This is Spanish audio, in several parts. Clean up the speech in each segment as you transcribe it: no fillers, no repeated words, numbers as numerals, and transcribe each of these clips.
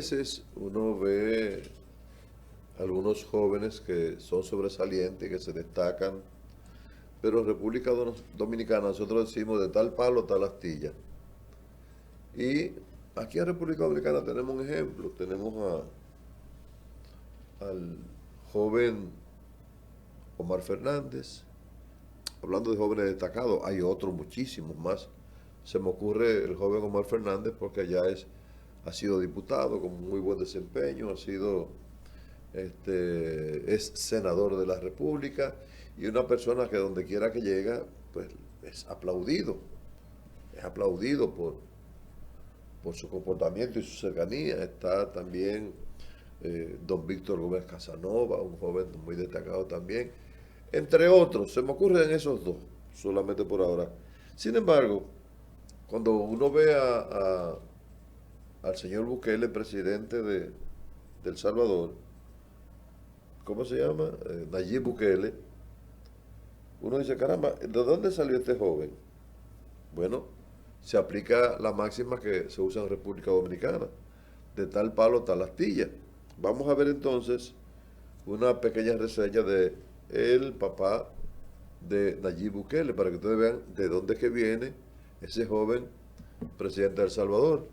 veces uno ve algunos jóvenes que son sobresalientes, que se destacan, pero en República Dominicana nosotros decimos de tal palo, tal astilla. Y aquí en República Dominicana tenemos un ejemplo, tenemos al joven Omar Fernández. Hablando de jóvenes destacados, hay otros muchísimos más. Se me ocurre el joven Omar Fernández porque ya ha sido diputado con muy buen desempeño, es senador de la República y una persona que donde quiera que llega, pues es aplaudido por su comportamiento y su cercanía. Está también don Víctor Gómez Casanova, un joven muy destacado también, entre otros. Se me ocurren esos dos, solamente por ahora. Sin embargo, cuando uno ve al señor Bukele, presidente de El Salvador, ¿cómo se llama? Nayib Bukele, uno dice, caramba, ¿de dónde salió este joven? Bueno, se aplica la máxima que se usa en República Dominicana, de tal palo, tal astilla. Vamos a ver entonces una pequeña reseña de el papá de Nayib Bukele, para que ustedes vean de dónde es que viene ese joven presidente de El Salvador.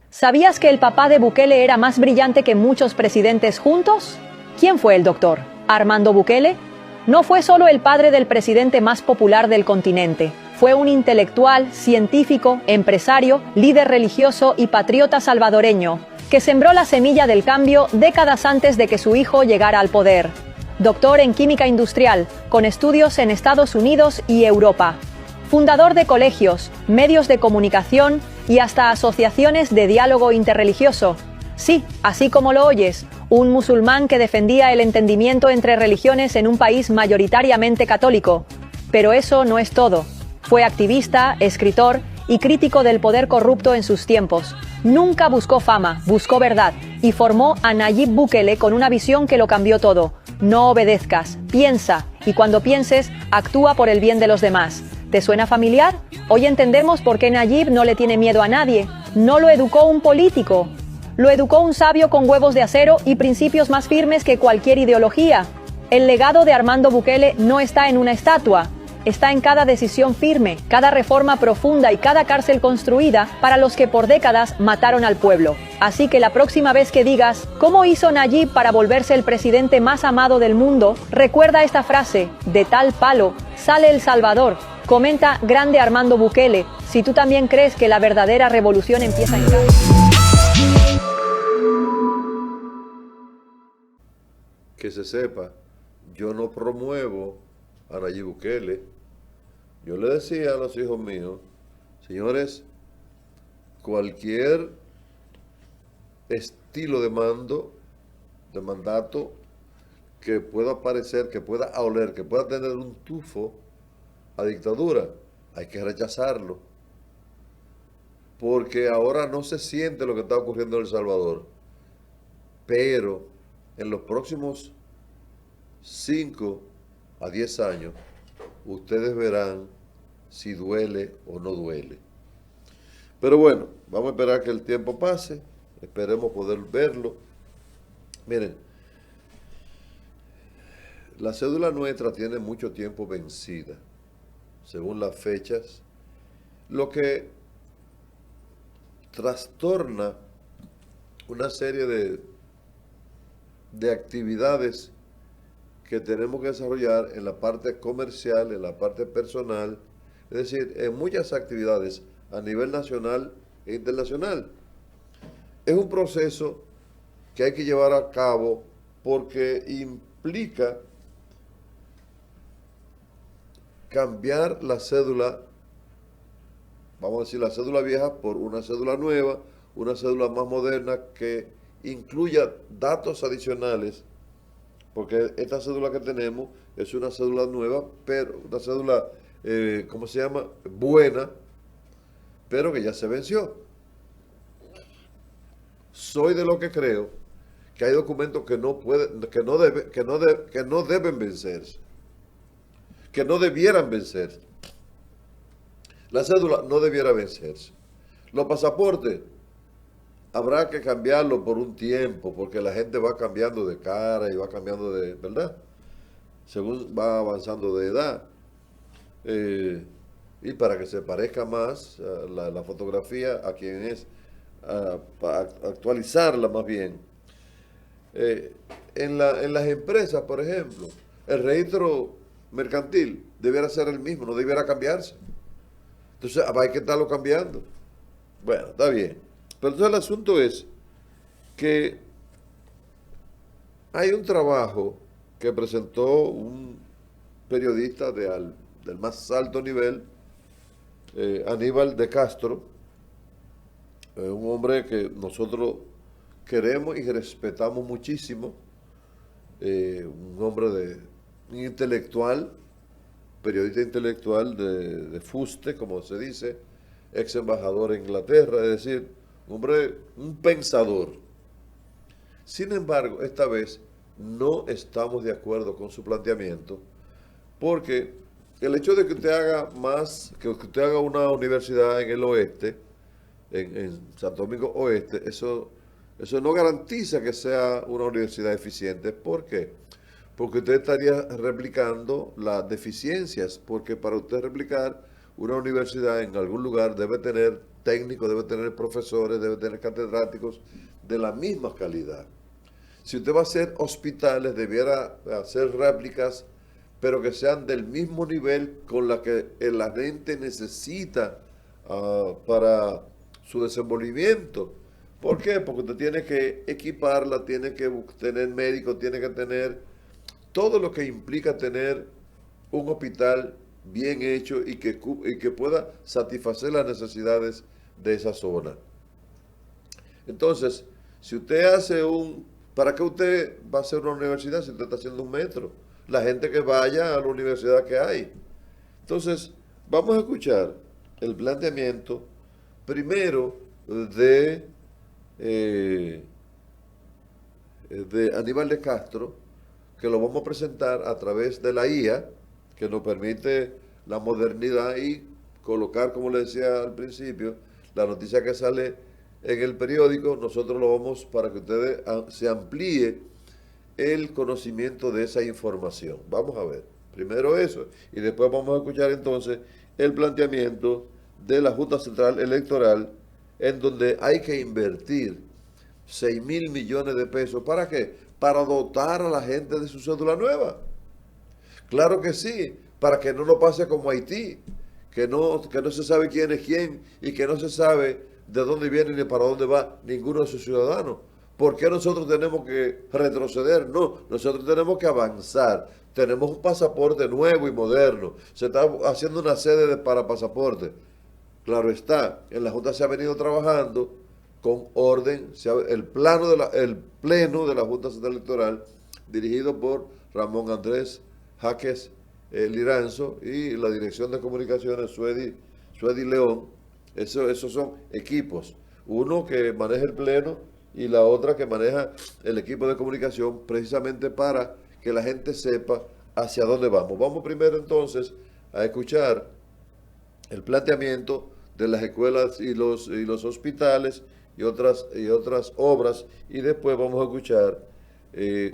¿Sabías que el papá de Bukele era más brillante que muchos presidentes juntos? ¿Quién fue el doctor? ¿Armando Bukele? No fue solo el padre del presidente más popular del continente. Fue un intelectual, científico, empresario, líder religioso y patriota salvadoreño, que sembró la semilla del cambio décadas antes de que su hijo llegara al poder. Doctor en química industrial, con estudios en Estados Unidos y Europa. Fundador de colegios, medios de comunicación y hasta asociaciones de diálogo interreligioso. Sí, así como lo oyes, un musulmán que defendía el entendimiento entre religiones en un país mayoritariamente católico. Pero eso no es todo. Fue activista, escritor y crítico del poder corrupto en sus tiempos. Nunca buscó fama, buscó verdad y formó a Nayib Bukele con una visión que lo cambió todo. No obedezcas, piensa y cuando pienses, actúa por el bien de los demás. ¿Te suena familiar? Hoy entendemos por qué Nayib no le tiene miedo a nadie. No lo educó un político. Lo educó un sabio con huevos de acero y principios más firmes que cualquier ideología. El legado de Armando Bukele no está en una estatua. Está en cada decisión firme, cada reforma profunda y cada cárcel construida para los que por décadas mataron al pueblo. Así que la próxima vez que digas, ¿cómo hizo Nayib para volverse el presidente más amado del mundo? Recuerda esta frase, de tal palo sale El Salvador. Comenta Grande Armando Bukele, si tú también crees que la verdadera revolución empieza en casa. Que se sepa, yo no promuevo a Nayib Bukele. Yo le decía a los hijos míos, señores, cualquier estilo de mandato que pueda parecer, que pueda oler, que pueda tener un tufo a dictadura, hay que rechazarlo. Porque ahora no se siente lo que está ocurriendo en El Salvador. Pero en los próximos 5 a 10 años, ustedes verán si duele o no duele. Pero bueno, vamos a esperar que el tiempo pase, esperemos poder verlo. Miren, la cédula nuestra tiene mucho tiempo vencida, según las fechas, lo que trastorna una serie de actividades que tenemos que desarrollar en la parte comercial, en la parte personal, es decir, en muchas actividades a nivel nacional e internacional. Es un proceso que hay que llevar a cabo porque implica cambiar la cédula, vamos a decir la cédula vieja por una cédula nueva, una cédula más moderna que incluya datos adicionales, porque esta cédula que tenemos es una cédula nueva, pero una cédula, ¿cómo se llama? Buena, pero que ya se venció. Soy de lo que creo que hay documentos que no pueden, que no deben vencerse, que no debieran vencerse. La cédula no debiera vencerse. Los pasaportes habrá que cambiarlo por un tiempo, porque la gente va cambiando de cara y va cambiando de, ¿verdad? Según va avanzando de edad. Y para que se parezca más la fotografía a quien es, para actualizarla más bien. En las empresas, por ejemplo, el registro mercantil debiera ser el mismo, no debiera cambiarse. Entonces hay que estarlo cambiando. Bueno, está bien. Pero entonces el asunto es que hay un trabajo que presentó un periodista del más alto nivel, Aníbal de Castro, un hombre que nosotros queremos y respetamos muchísimo, un hombre un intelectual, periodista intelectual de fuste, como se dice, ex embajador en Inglaterra, es decir, un pensador. Sin embargo, esta vez no estamos de acuerdo con su planteamiento, porque el hecho de que usted haga una universidad en el oeste, en Santo Domingo Oeste, eso no garantiza que sea una universidad eficiente. ¿Por qué? Porque usted estaría replicando las deficiencias, porque para usted replicar una universidad en algún lugar debe tener técnicos, debe tener profesores, debe tener catedráticos de la misma calidad. Si usted va a hacer hospitales, debiera hacer réplicas, pero que sean del mismo nivel con la que la gente necesita para su desenvolvimiento. ¿Por qué? Porque usted tiene que equiparla, tiene que tener médicos, tiene que tener todo lo que implica tener un hospital bien hecho y que pueda satisfacer las necesidades de esa zona. Entonces, si usted hace ¿para qué usted va a hacer una universidad si usted está haciendo un metro? La gente que vaya a la universidad que hay. Entonces, vamos a escuchar el planteamiento primero de Aníbal de Castro, que lo vamos a presentar a través de la IA, que nos permite la modernidad y colocar, como le decía al principio, la noticia que sale en el periódico, nosotros lo vamos para que ustedes se amplíe el conocimiento de esa información. Vamos a ver, primero eso, y después vamos a escuchar entonces el planteamiento de la Junta Central Electoral, en donde hay que invertir 6.000 millones de pesos. ¿Para qué? Para dotar a la gente de su cédula nueva. Claro que sí, para que no lo pase como Haití, que no se sabe quién es quién y que no se sabe de dónde viene ni para dónde va ninguno de sus ciudadanos. ¿Por qué nosotros tenemos que retroceder? No, nosotros tenemos que avanzar. Tenemos un pasaporte nuevo y moderno. Se está haciendo una sede para pasaporte. Claro está, en la Junta se ha venido trabajando con orden, el pleno de la Junta Central Electoral, dirigido por Ramón Andrés Jaques Liranzo y la Dirección de Comunicaciones Suedi León. Esos son equipos, uno que maneja el pleno y la otra que maneja el equipo de comunicación, precisamente para que la gente sepa hacia dónde vamos. Vamos primero entonces a escuchar el planteamiento de las escuelas y los hospitales y otras obras, y después vamos a escuchar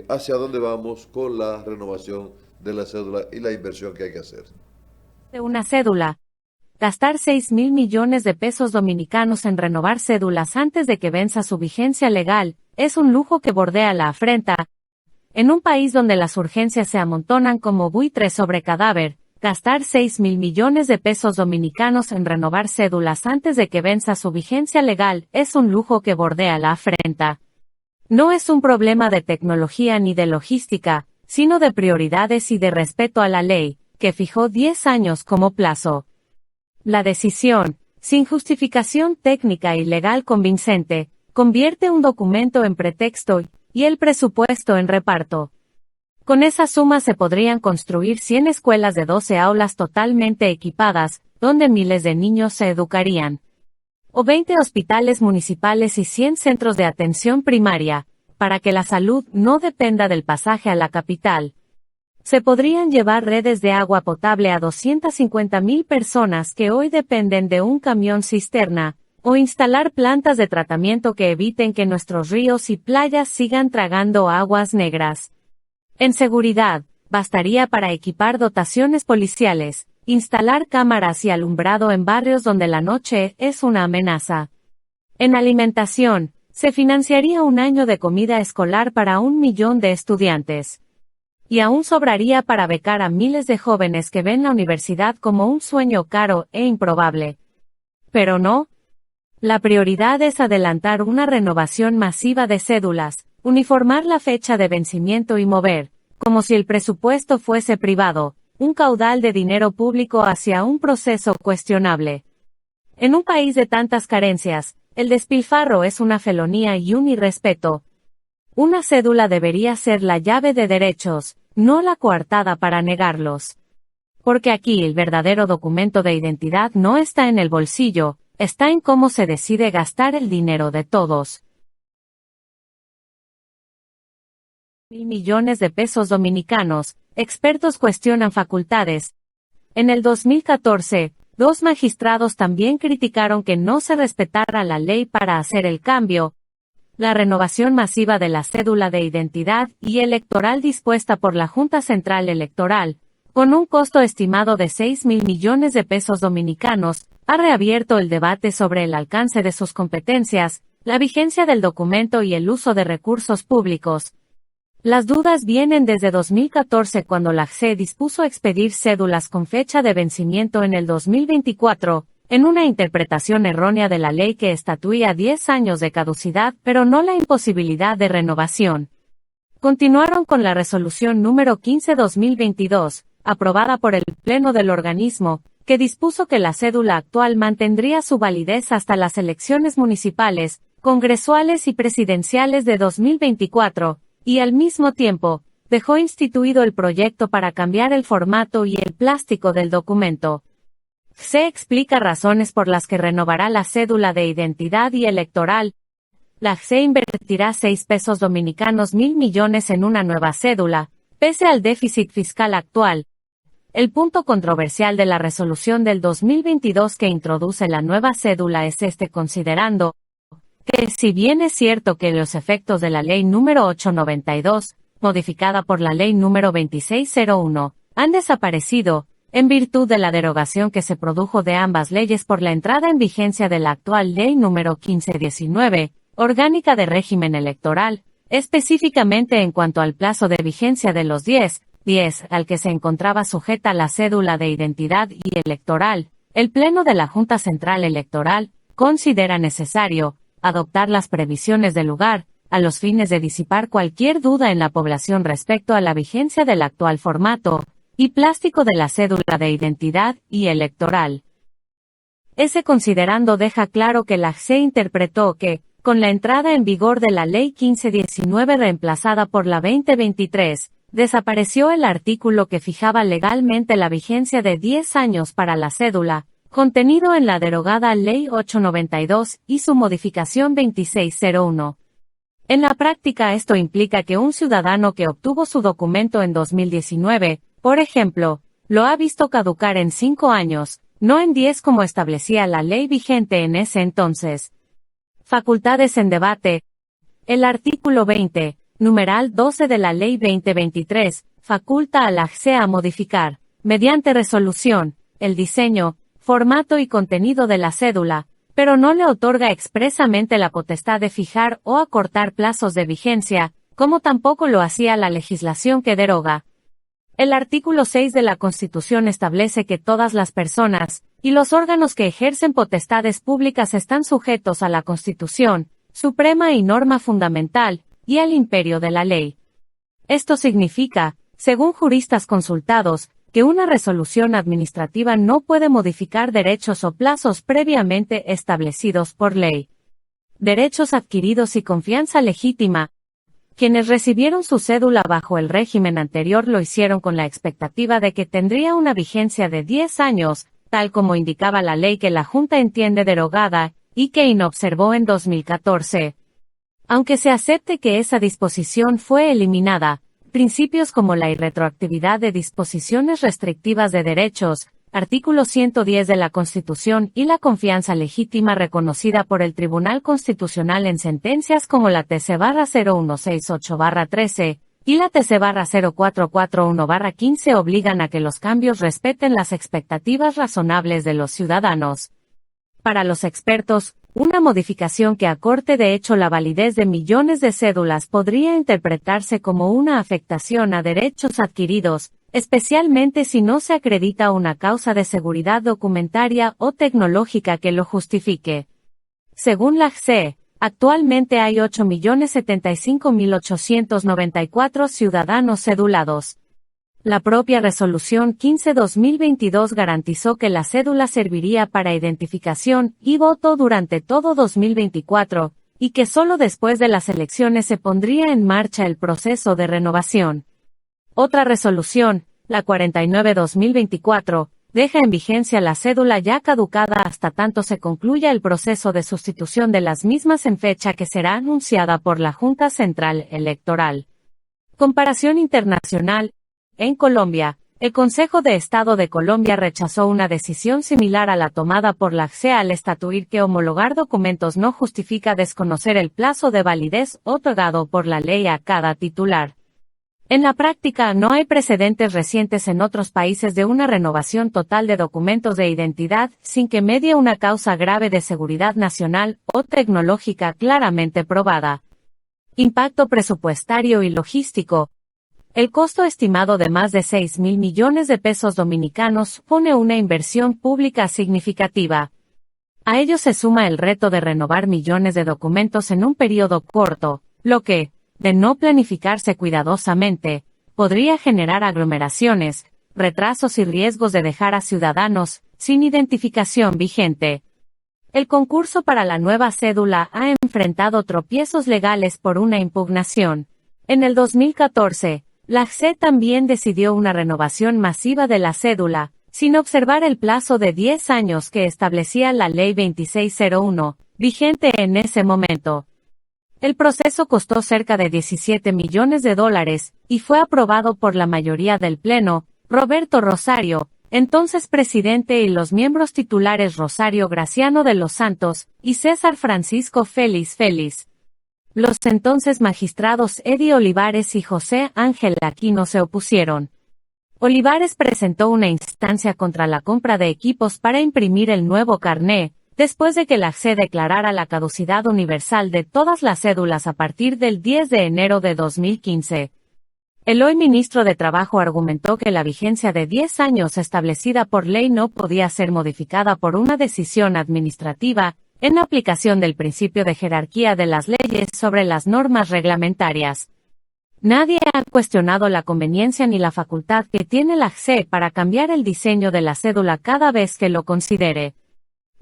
hacia dónde vamos con la renovación de la cédula y la inversión que hay que hacer. De una cédula. Gastar 6.000 millones de pesos dominicanos en renovar cédulas antes de que venza su vigencia legal es un lujo que bordea la afrenta. En un país donde las urgencias se amontonan como buitres sobre cadáver, gastar 6.000 millones de pesos dominicanos en renovar cédulas antes de que venza su vigencia legal es un lujo que bordea la afrenta. No es un problema de tecnología ni de logística, sino de prioridades y de respeto a la ley, que fijó 10 años como plazo. La decisión, sin justificación técnica y legal convincente, convierte un documento en pretexto y el presupuesto en reparto. Con esa suma se podrían construir 100 escuelas de 12 aulas totalmente equipadas, donde miles de niños se educarían. O 20 hospitales municipales y 100 centros de atención primaria, para que la salud no dependa del pasaje a la capital. Se podrían llevar redes de agua potable a 250.000 personas que hoy dependen de un camión cisterna, o instalar plantas de tratamiento que eviten que nuestros ríos y playas sigan tragando aguas negras. En seguridad, bastaría para equipar dotaciones policiales, instalar cámaras y alumbrado en barrios donde la noche es una amenaza. En alimentación, se financiaría un año de comida escolar para 1 millón de estudiantes. Y aún sobraría para becar a miles de jóvenes que ven la universidad como un sueño caro e improbable. Pero no. La prioridad es adelantar una renovación masiva de cédulas, uniformar la fecha de vencimiento y mover, como si el presupuesto fuese privado, un caudal de dinero público hacia un proceso cuestionable. En un país de tantas carencias, el despilfarro es una felonía y un irrespeto. Una cédula debería ser la llave de derechos, no la coartada para negarlos. Porque aquí el verdadero documento de identidad no está en el bolsillo, está en cómo se decide gastar el dinero de todos. Millones de pesos dominicanos, expertos cuestionan facultades. En el 2014, 2 magistrados también criticaron que no se respetara la ley para hacer el cambio. La renovación masiva de la cédula de identidad y electoral dispuesta por la Junta Central Electoral, con un costo estimado de 6.000 millones de pesos dominicanos, ha reabierto el debate sobre el alcance de sus competencias, la vigencia del documento y el uso de recursos públicos. Las dudas vienen desde 2014 cuando la JCE dispuso expedir cédulas con fecha de vencimiento en el 2024, en una interpretación errónea de la ley que estatuía 10 años de caducidad pero no la imposibilidad de renovación. Continuaron con la resolución número 15/2022, aprobada por el Pleno del organismo, que dispuso que la cédula actual mantendría su validez hasta las elecciones municipales, congresuales y presidenciales de 2024, y al mismo tiempo, dejó instituido el proyecto para cambiar el formato y el plástico del documento. Se explica razones por las que renovará la cédula de identidad y electoral. La JCE invertirá 6 pesos dominicanos 1.000 millones en una nueva cédula, pese al déficit fiscal actual. El punto controversial de la resolución del 2022 que introduce la nueva cédula es considerando que si bien es cierto que los efectos de la ley número 892, modificada por la ley número 2601, han desaparecido, en virtud de la derogación que se produjo de ambas leyes por la entrada en vigencia de la actual ley número 1519, orgánica de régimen electoral, específicamente en cuanto al plazo de vigencia de los 10 al que se encontraba sujeta la cédula de identidad y electoral, el Pleno de la Junta Central Electoral considera necesario adoptar las previsiones del lugar, a los fines de disipar cualquier duda en la población respecto a la vigencia del actual formato y plástico de la cédula de identidad y electoral. Ese considerando deja claro que la JCE interpretó que, con la entrada en vigor de la Ley 1519 reemplazada por la 2023, desapareció el artículo que fijaba legalmente la vigencia de 10 años para la cédula, contenido en la derogada Ley 892 y su modificación 2601. En la práctica esto implica que un ciudadano que obtuvo su documento en 2019, por ejemplo, lo ha visto caducar en 5 años, no en 10 como establecía la ley vigente en ese entonces. Facultades en debate. El artículo 20, numeral 12 de la Ley 2023, faculta a la JCE a modificar, mediante resolución, el diseño, formato y contenido de la cédula, pero no le otorga expresamente la potestad de fijar o acortar plazos de vigencia, como tampoco lo hacía la legislación que deroga. El artículo 6 de la Constitución establece que todas las personas y los órganos que ejercen potestades públicas están sujetos a la Constitución, suprema y norma fundamental, y al imperio de la ley. Esto significa, según juristas consultados, que una resolución administrativa no puede modificar derechos o plazos previamente establecidos por ley. Derechos adquiridos y confianza legítima. Quienes recibieron su cédula bajo el régimen anterior lo hicieron con la expectativa de que tendría una vigencia de 10 años, tal como indicaba la ley que la Junta entiende derogada, y que inobservó en 2014. Aunque se acepte que esa disposición fue eliminada, principios como la irretroactividad de disposiciones restrictivas de derechos, artículo 110 de la Constitución y la confianza legítima reconocida por el Tribunal Constitucional en sentencias como la TC-0168-13 y la TC-0441-15 obligan a que los cambios respeten las expectativas razonables de los ciudadanos. Para los expertos, una modificación que acorte de hecho la validez de millones de cédulas podría interpretarse como una afectación a derechos adquiridos, especialmente si no se acredita una causa de seguridad documentaria o tecnológica que lo justifique. Según la AGCE, actualmente hay 8.075.894 ciudadanos cedulados. La propia Resolución 15/2022 garantizó que la cédula serviría para identificación y voto durante todo 2024, y que solo después de las elecciones se pondría en marcha el proceso de renovación. Otra resolución, la 49/2024, deja en vigencia la cédula ya caducada hasta tanto se concluya el proceso de sustitución de las mismas en fecha que será anunciada por la Junta Central Electoral. Comparación internacional. En Colombia, el Consejo de Estado de Colombia rechazó una decisión similar a la tomada por la AGCE al estatuir que homologar documentos no justifica desconocer el plazo de validez otorgado por la ley a cada titular. En la práctica no hay precedentes recientes en otros países de una renovación total de documentos de identidad sin que medie una causa grave de seguridad nacional o tecnológica claramente probada. Impacto presupuestario y logístico. El costo estimado de más de 6.000 millones de pesos dominicanos pone una inversión pública significativa. A ello se suma el reto de renovar millones de documentos en un periodo corto, lo que, de no planificarse cuidadosamente, podría generar aglomeraciones, retrasos y riesgos de dejar a ciudadanos sin identificación vigente. El concurso para la nueva cédula ha enfrentado tropiezos legales por una impugnación. En el 2014, la AGCE también decidió una renovación masiva de la cédula, sin observar el plazo de 10 años que establecía la Ley 2601, vigente en ese momento. El proceso costó cerca de $17 millones y fue aprobado por la mayoría del Pleno, Roberto Rosario, entonces presidente, y los miembros titulares Rosario Graciano de los Santos y César Francisco Félix. Los entonces magistrados Eddie Olivares y José Ángel Aquino se opusieron. Olivares presentó una instancia contra la compra de equipos para imprimir el nuevo carné, después de que la AGCE declarara la caducidad universal de todas las cédulas a partir del 10 de enero de 2015. El hoy ministro de Trabajo argumentó que la vigencia de 10 años establecida por ley no podía ser modificada por una decisión administrativa, en aplicación del principio de jerarquía de las leyes sobre las normas reglamentarias. Nadie ha cuestionado la conveniencia ni la facultad que tiene la AGCE para cambiar el diseño de la cédula cada vez que lo considere.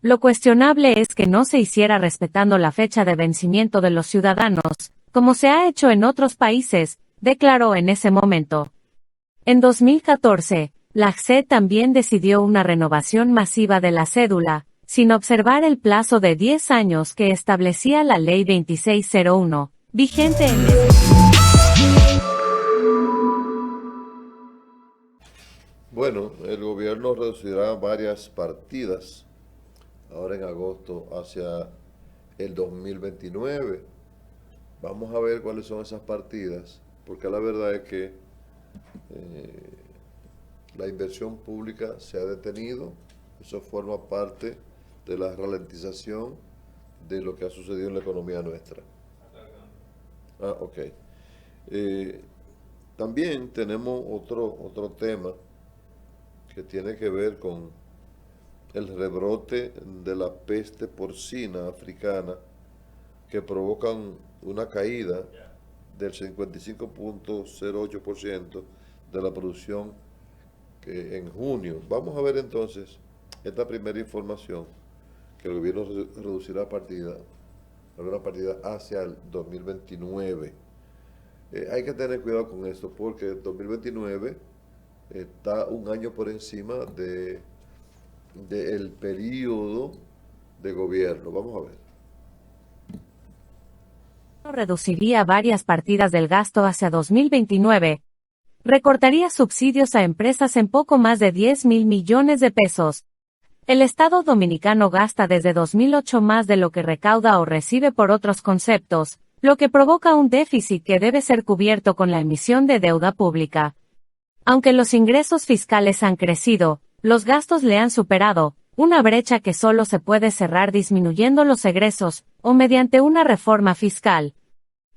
Lo cuestionable es que no se hiciera respetando la fecha de vencimiento de los ciudadanos, como se ha hecho en otros países, declaró en ese momento. En 2014, la AGCE también decidió una renovación masiva de la cédula, sin observar el plazo de 10 años que establecía la Ley 2601, vigente en Bueno, el gobierno reducirá varias partidas ahora en agosto hacia el 2029. Vamos a ver cuáles son esas partidas, porque la verdad es que la inversión pública se ha detenido. Eso forma parte de la ralentización de lo que ha sucedido en la economía nuestra. Ok. También tenemos otro tema que tiene que ver con el rebrote de la peste porcina africana, que provocan una caída del 55.08% de la producción en junio. Vamos a ver entonces esta primera información, que el gobierno reducirá alguna partida hacia el 2029. Hay que tener cuidado con esto, porque el 2029 está un año por encima del periodo de gobierno. Vamos a ver. Reduciría varias partidas del gasto hacia 2029. recortaría subsidios a empresas en poco más de 10.000 millones de pesos. El Estado dominicano gasta desde 2008 más de lo que recauda o recibe por otros conceptos, lo que provoca un déficit que debe ser cubierto con la emisión de deuda pública. Aunque los ingresos fiscales han crecido, los gastos le han superado, una brecha que solo se puede cerrar disminuyendo los egresos, o mediante una reforma fiscal.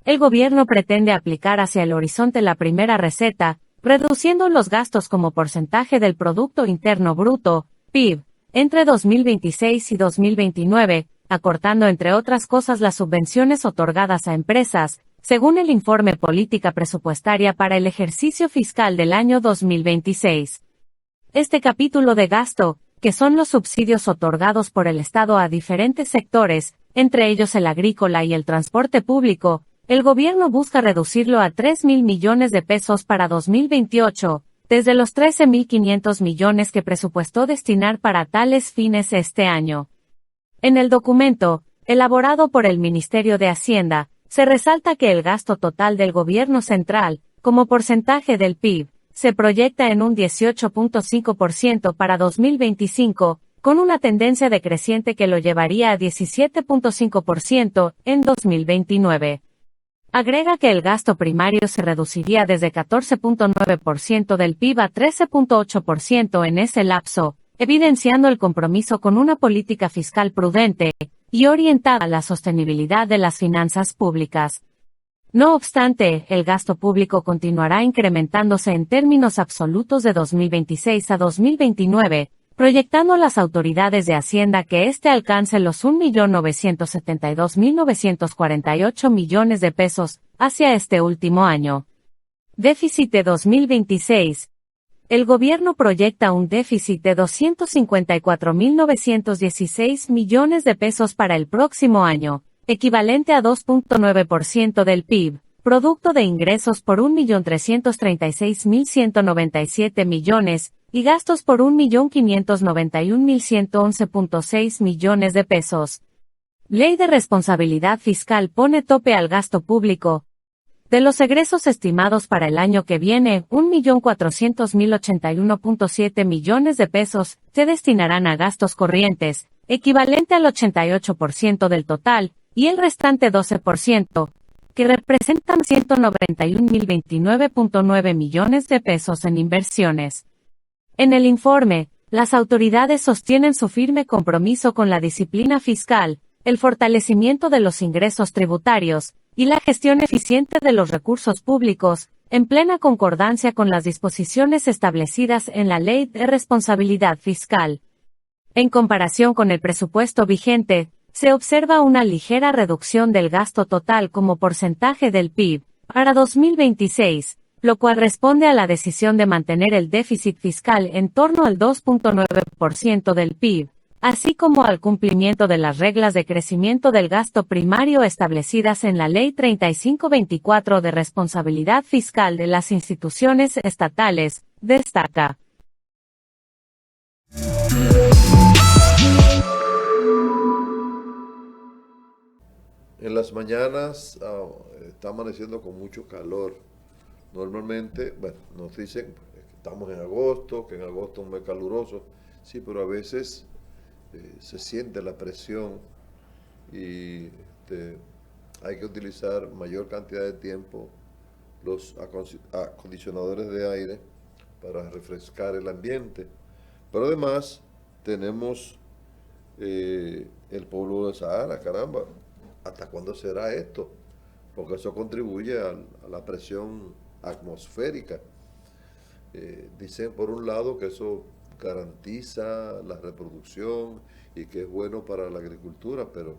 El gobierno pretende aplicar hacia el horizonte la primera receta, reduciendo los gastos como porcentaje del Producto Interno Bruto, PIB, entre 2026 y 2029, acortando entre otras cosas las subvenciones otorgadas a empresas, según el informe Política Presupuestaria para el ejercicio fiscal del año 2026. Este capítulo de gasto, que son los subsidios otorgados por el Estado a diferentes sectores, entre ellos el agrícola y el transporte público, el gobierno busca reducirlo a 3.000 millones de pesos para 2028, desde los 13.500 millones que presupuestó destinar para tales fines este año. En el documento, elaborado por el Ministerio de Hacienda, se resalta que el gasto total del gobierno central, como porcentaje del PIB, se proyecta en un 18.5% para 2025, con una tendencia decreciente que lo llevaría a 17.5% en 2029. Agrega que el gasto primario se reduciría desde 14.9% del PIB a 13.8% en ese lapso, evidenciando el compromiso con una política fiscal prudente y orientada a la sostenibilidad de las finanzas públicas. No obstante, el gasto público continuará incrementándose en términos absolutos de 2026 a 2029, proyectando las autoridades de Hacienda que este alcance los 1.972.948 millones de pesos hacia este último año. Déficit de 2026. El gobierno proyecta un déficit de 254.916 millones de pesos para el próximo año, equivalente a 2.9% del PIB, producto de ingresos por 1.336.197 millones, y gastos por 1.591.111.6 millones de pesos. Ley de Responsabilidad Fiscal pone tope al gasto público. De los egresos estimados para el año que viene, 1.400.081.7 millones de pesos se destinarán a gastos corrientes, equivalente al 88% del total, y el restante 12%, que representan 191.029.9 millones de pesos en inversiones. En el informe, las autoridades sostienen su firme compromiso con la disciplina fiscal, el fortalecimiento de los ingresos tributarios, y la gestión eficiente de los recursos públicos, en plena concordancia con las disposiciones establecidas en la Ley de Responsabilidad Fiscal. En comparación con el presupuesto vigente, se observa una ligera reducción del gasto total como porcentaje del PIB para 2026, lo cual responde a la decisión de mantener el déficit fiscal en torno al 2.9% del PIB, así como al cumplimiento de las reglas de crecimiento del gasto primario establecidas en la Ley 3524 de Responsabilidad Fiscal de las Instituciones Estatales, destaca. En las mañanas está amaneciendo con mucho calor. Normalmente, bueno, nos dicen que estamos en agosto, que en agosto es un mes caluroso, sí, pero a veces se siente la presión y hay que utilizar mayor cantidad de tiempo los acondicionadores de aire para refrescar el ambiente. Pero además tenemos el polvo del Sahara, caramba, ¿hasta cuándo será esto? Porque eso contribuye a la presión atmosférica. Dicen por un lado que eso garantiza la reproducción y que es bueno para la agricultura, pero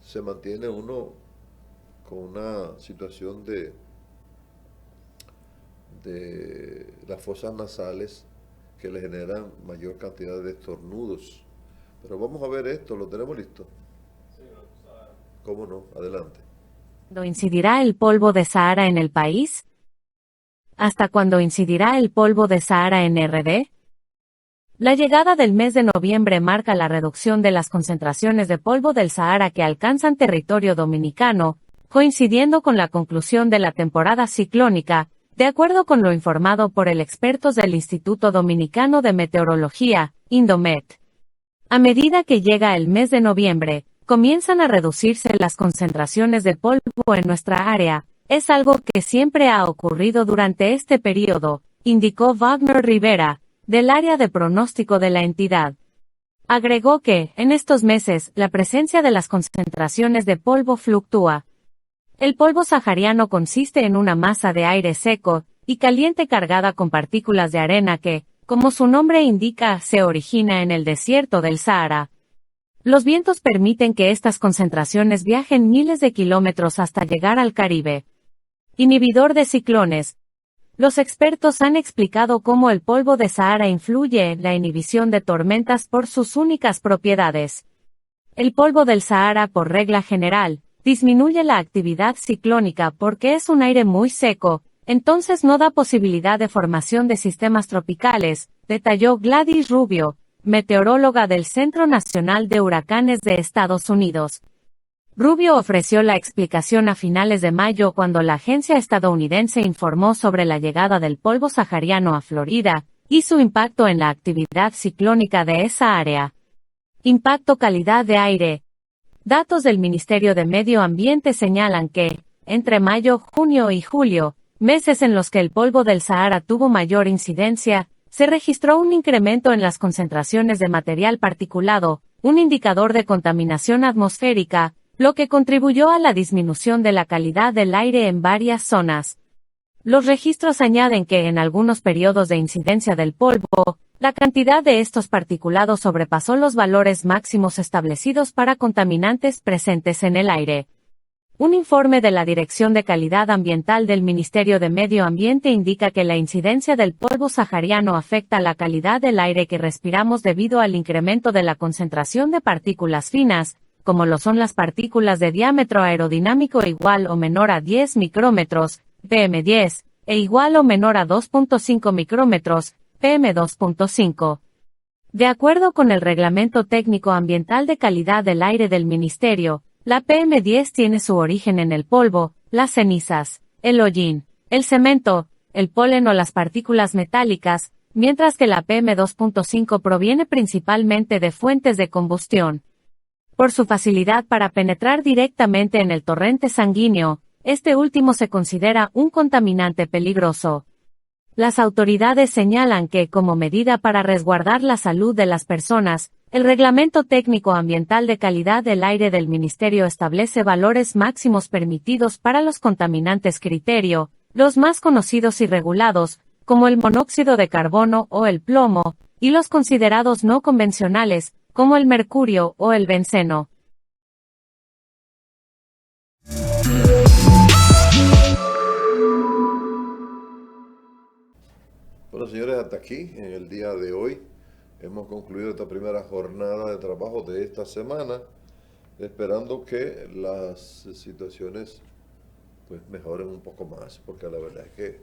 se mantiene uno con una situación de las fosas nasales que le generan mayor cantidad de estornudos. Pero vamos a ver esto, ¿lo tenemos listo? ¿Cómo no? Adelante. ¿Cuándo incidirá el polvo de Sahara en el país? ¿Hasta cuándo incidirá el polvo de Sahara en RD? La llegada del mes de noviembre marca la reducción de las concentraciones de polvo del Sahara que alcanzan territorio dominicano, coincidiendo con la conclusión de la temporada ciclónica, de acuerdo con lo informado por el expertos del Instituto Dominicano de Meteorología, Indomet. A medida que llega el mes de noviembre, comienzan a reducirse las concentraciones de polvo en nuestra área. Es algo que siempre ha ocurrido durante este periodo, indicó Wagner Rivera, del área de pronóstico de la entidad. Agregó que, en estos meses, la presencia de las concentraciones de polvo fluctúa. El polvo sahariano consiste en una masa de aire seco y caliente cargada con partículas de arena que, como su nombre indica, se origina en el desierto del Sahara. Los vientos permiten que estas concentraciones viajen miles de kilómetros hasta llegar al Caribe. Inhibidor de ciclones. Los expertos han explicado cómo el polvo de Sahara influye en la inhibición de tormentas por sus únicas propiedades. El polvo del Sahara, por regla general, disminuye la actividad ciclónica porque es un aire muy seco, entonces no da posibilidad de formación de sistemas tropicales, detalló Gladys Rubio, meteoróloga del Centro Nacional de Huracanes de Estados Unidos. Rubio ofreció la explicación a finales de mayo cuando la agencia estadounidense informó sobre la llegada del polvo sahariano a Florida y su impacto en la actividad ciclónica de esa área. Impacto calidad de aire. Datos del Ministerio de Medio Ambiente señalan que, entre mayo, junio y julio, meses en los que el polvo del Sahara tuvo mayor incidencia, se registró un incremento en las concentraciones de material particulado, un indicador de contaminación atmosférica, lo que contribuyó a la disminución de la calidad del aire en varias zonas. Los registros añaden que en algunos periodos de incidencia del polvo, la cantidad de estos particulados sobrepasó los valores máximos establecidos para contaminantes presentes en el aire. Un informe de la Dirección de Calidad Ambiental del Ministerio de Medio Ambiente indica que la incidencia del polvo sahariano afecta la calidad del aire que respiramos debido al incremento de la concentración de partículas finas, como lo son las partículas de diámetro aerodinámico igual o menor a 10 micrómetros, PM10, e igual o menor a 2.5 micrómetros, PM2.5. De acuerdo con el Reglamento Técnico Ambiental de Calidad del Aire del Ministerio, la PM10 tiene su origen en el polvo, las cenizas, el hollín, el cemento, el polen o las partículas metálicas, mientras que la PM2.5 proviene principalmente de fuentes de combustión. Por su facilidad para penetrar directamente en el torrente sanguíneo, este último se considera un contaminante peligroso. Las autoridades señalan que, como medida para resguardar la salud de las personas, el Reglamento Técnico Ambiental de Calidad del Aire del Ministerio establece valores máximos permitidos para los contaminantes criterio, los más conocidos y regulados, como el monóxido de carbono o el plomo, y los considerados no convencionales, como el mercurio o el benceno. Bueno, señores, hasta aquí en el día de hoy hemos concluido esta primera jornada de trabajo de esta semana, esperando que las situaciones pues mejoren un poco más, porque la verdad es que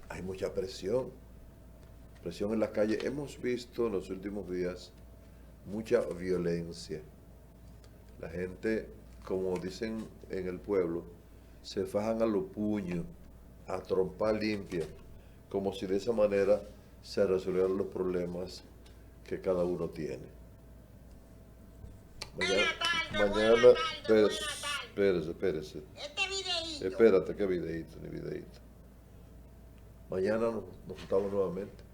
hay mucha presión en las calles. Hemos visto en los últimos días mucha violencia. La gente, como dicen en el pueblo, se fajan a los puños, a trompa limpia, como si de esa manera se resolvieran los problemas que cada uno tiene. Mañana, espérese. Espérate, qué videíto, ni videíto. Mañana nos juntamos nuevamente.